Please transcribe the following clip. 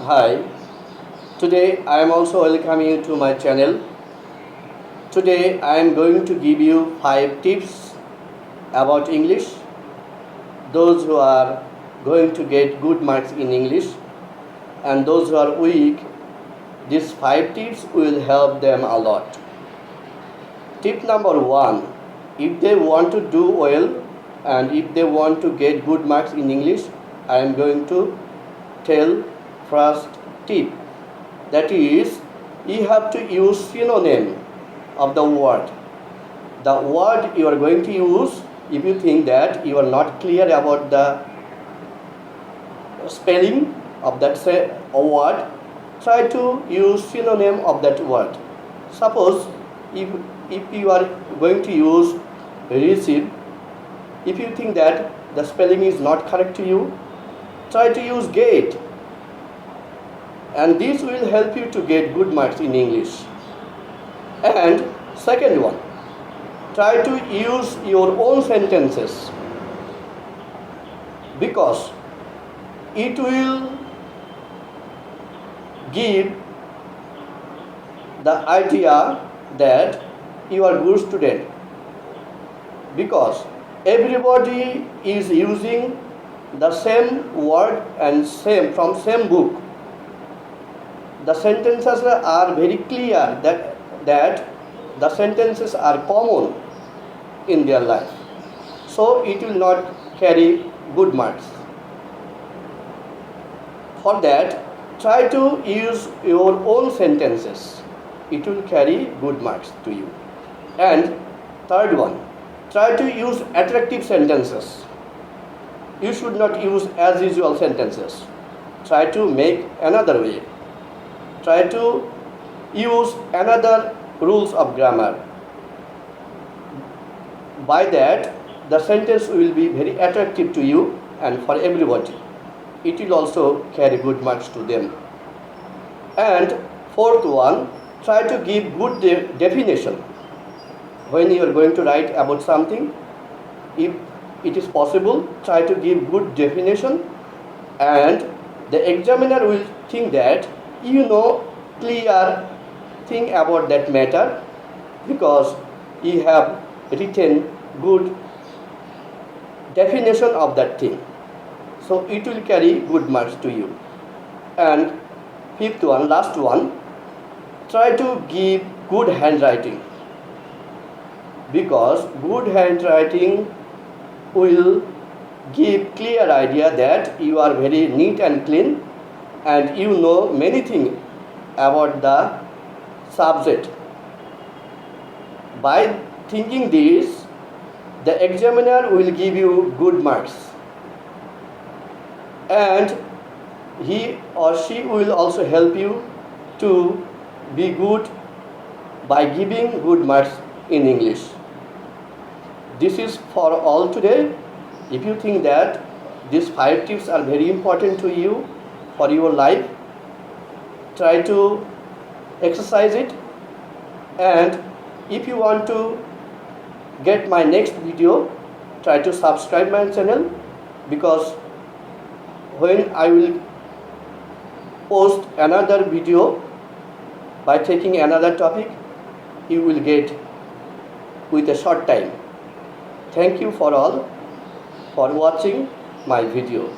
Hi, today I am also welcoming you to my channel. Today I am going to give you 5 tips about English. Those who are going to get good marks in English and those who are weak, these 5 tips will help them a lot. Tip number 1, if they want to do well and if they want to get good marks in English, I am going to tell first tip. That is, you have to use synonym of the word. The word you are going to use, if you think that you are not clear about the spelling of that word, try to use synonym of that word. Suppose if you are going to use receive, if you think that the spelling is not correct to you, try to use get, and this will help you to get good marks in English. And second one, try to use your own sentences, because it will give the idea that you are a good student, because everybody is using the same word and from same book. The sentences are very clear that the sentences are common in their life, so it will not carry good marks. For that, try to use your own sentences. It will carry good marks to you. And third one, try to use attractive sentences. You should not use as usual sentences. Try to make another way. Try to use another rules of grammar. By that, the sentence will be very attractive to you and for everybody. It will also carry good marks to them. And fourth one, try to give good definition. When you are going to write about something, if it is possible, try to give good definition, and the examiner will think that you know clear thing about that matter, because you have written good definition of that thing. So it will carry good marks to you. And fifth one, last one, try to give good handwriting, because good handwriting will give clear idea that you are very neat and clean and you know many things about the subject. By thinking this, the examiner will give you good marks, and he or she will also help you to be good by giving good marks in English. This is for all today. If you think that these 5 tips are very important to you for your life, try to exercise it. And if you want to get my next video, try to subscribe my channel, because when I will post another video by taking another topic, you will get with a short time. Thank you for all for watching my video.